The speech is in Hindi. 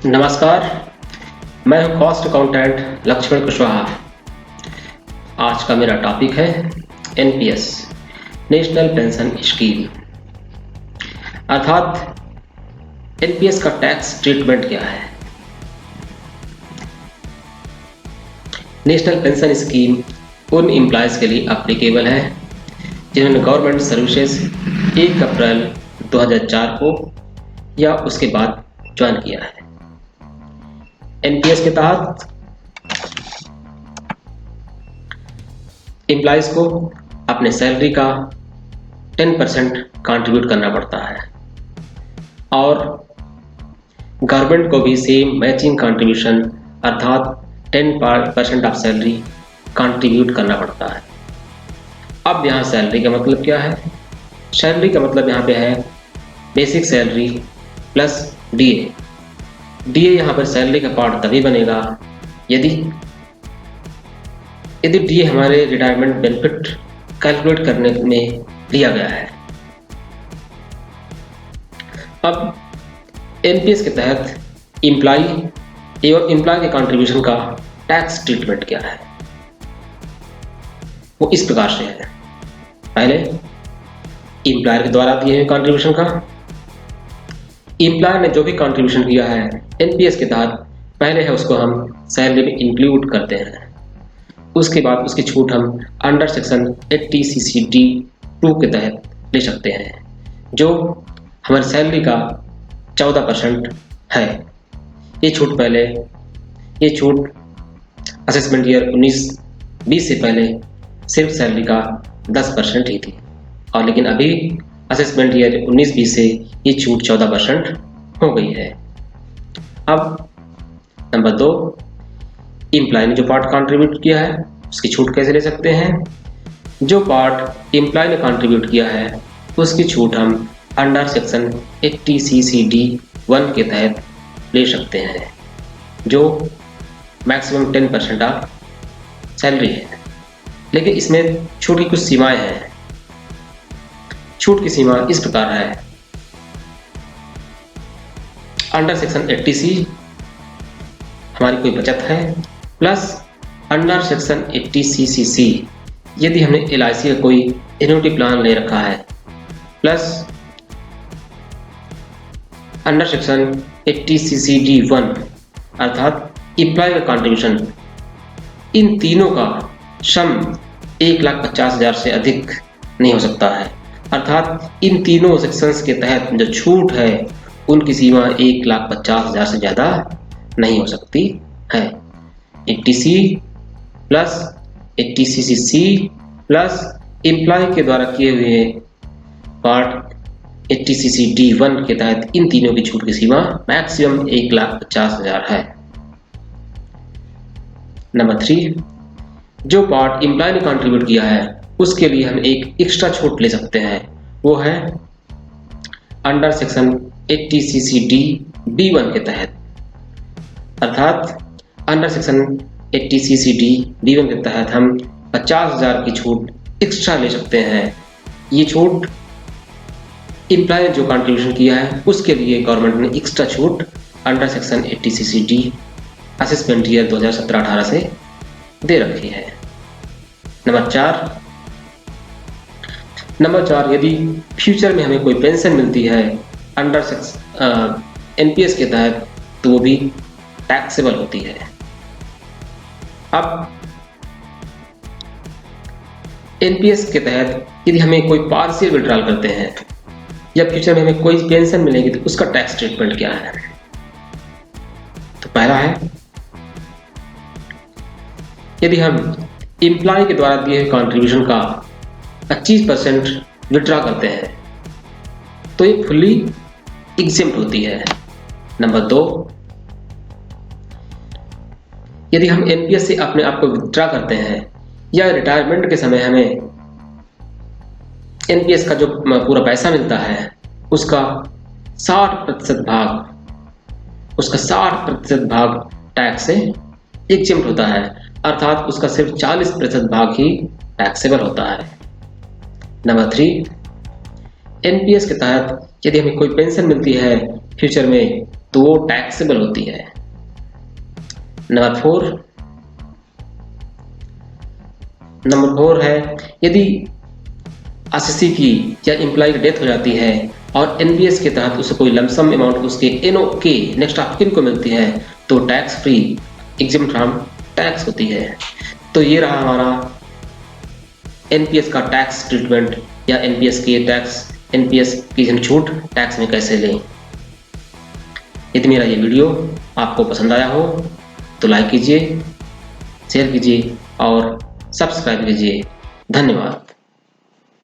नमस्कार, मैं हूं कॉस्ट अकाउंटेंट लक्ष्मण कुशवाहा। आज का मेरा टॉपिक है एनपीएस, नेशनल पेंशन स्कीम। अर्थात एनपीएस का टैक्स ट्रीटमेंट क्या है। नेशनल पेंशन स्कीम उन एम्प्लॉयज़ के लिए अप्लीकेबल है जिन्होंने गवर्नमेंट सर्विसेज 1 अप्रैल 2004 को या उसके बाद ज्वाइन किया है। एनपीएस के तहत एम्प्लॉयज़ को अपने सैलरी का 10% कंट्रीब्यूट करना पड़ता है और गवर्नमेंट को भी सेम मैचिंग कंट्रीब्यूशन अर्थात 10% ऑफ सैलरी कंट्रीब्यूट करना पड़ता है। अब यहाँ सैलरी का मतलब क्या है? सैलरी का मतलब यहाँ पे है basic salary plus DA. DA यहाँ पर सैलरी का पार्ट तभी बनेगा यदि डीए हमारे रिटायरमेंट बेनिफिट कैलकुलेट करने में लिया गया है। अब एनपीएस के तहत एम्प्लॉय एवं एम्प्लॉय के कंट्रीब्यूशन का टैक्स ट्रीटमेंट क्या है, वो इस प्रकार से है। पहले एम्प्लॉयर के द्वारा दिए हुए कंट्रीब्यूशन का, एम्प्लॉयर ने जो भी कंट्रीब्यूशन किया है एनपीएस के तहत पहले है उसको हम सैलरी में इंक्लूड करते हैं। उसके बाद उसकी छूट हम अंडर सेक्शन 80 CCD 2 के तहत ले सकते हैं जो हमारी सैलरी का 14% है। ये छूट असेसमेंट ईयर 19-20 से पहले सिर्फ सैलरी का 10% ही थी और लेकिन अभी असेसमेंट ईयर 19-20 से ये छूट 14% हो गई है। अब नंबर 2, एम्प्लॉय ने जो पार्ट कंट्रीब्यूट किया है उसकी छूट कैसे ले सकते हैं? जो पार्ट एम्प्लॉय ने कंट्रीब्यूट किया है उसकी छूट हम अंडर सेक्शन 80 CCD 1 के तहत ले सकते हैं जो मैक्सिमम 10% ऑफ सैलरी है। लेकिन इसमें छूट की कुछ सीमाएं हैं। छूट की सीमा इस प्रकार है। अंडर सेक्शन 80C हमारी कोई बचत है प्लस अंडर सेक्शन 80 CCC यदि हमने LIC का कोई एन्युटी प्लान ले रखा है प्लस अंडर सेक्शन 80 CCD 1 अर्थात एम्प्लॉय का कंट्रीब्यूशन, इन तीनों का सम 1,50,000 से अधिक नहीं हो सकता है। अर्थात इन तीनों सेक्शंस के तहत जो छूट है उनकी सीमा 1,50,000 से ज़्यादा नहीं हो सकती है। 80C plus 80 CCC plus employ के द्वारा किए हुए पार्ट 80 CCD 1 के तहत इन तीनों की छूट की सीमा मैक्सिमम 1,50,000 है। नंबर 3, जो पार्ट एम्प्लॉय ने कंट्रीब्यूट किया है उसके लिए हम एक एक्स्ट्रा छूट ले सकते हैं, वो है अंडर सेक्शन 80 CCD B1 के तहत। अर्थात अंडर सेक्शन 80 CCD B1 के तहत हम 50,000 की छूट एक्स्ट्रा ले सकते हैं। ये छूट एम्प्लॉय ने जो कंट्रीब्यूशन किया है उसके लिए गवर्नमेंट ने एक्स्ट्रा छूट under section 80 CCD assessment year 2017-18 से दे रखी है। नंबर 4, यदि फ्यूचर में हमें कोई पेंशन मिलती है अंडर एनपीएस के तहत तो वो भी टैक्सेबल होती है। अब एनपीएस के तहत यदि हमें कोई पार्शियल विड्रॉल करते हैं या फ्यूचर में हमें कोई पेंशन मिलेगी तो उसका टैक्स ट्रीटमेंट क्या है? तो पहला है, यदि हम एम्प्लॉय के द्वारा दिए हुए कंट्रीब्यूशन का 25% विड्रॉ करते हैं तो ये फुल्ली एग्जेम्प्ट होती है। नंबर 2, यदि हम एनपीएस से अपने आप को विड्रॉ करते हैं या रिटायरमेंट के समय हमें एनपीएस का जो पूरा पैसा मिलता है उसका 60% भाग टैक्स से एग्जेम्प्ट होता है। अर्थात उसका सिर्फ 40% भाग ही टैक्सेबल होता है। नंबर 3, एनपीएस के तहत यदि हमें कोई पेंशन मिलती है फ्यूचर में तो वो टैक्सेबल होती है। नंबर फोर है, यदि आरसीसी की या एम्प्लॉय की डेथ हो जाती है और एनपीएस के तहत उसे कोई लमसम अमाउंट उसके एनओके नेक्स्ट ऑफ किन को मिलती है तो tax free exempt from tax होती है। तो ये रहा हमारा एनपीएस का टैक्स ट्रीटमेंट या एनपीएस की हम छूट टैक्स में कैसे लें। यदि मेरा ये वीडियो आपको पसंद आया हो तो लाइक कीजिए, शेयर कीजिए और सब्सक्राइब कीजिए। धन्यवाद।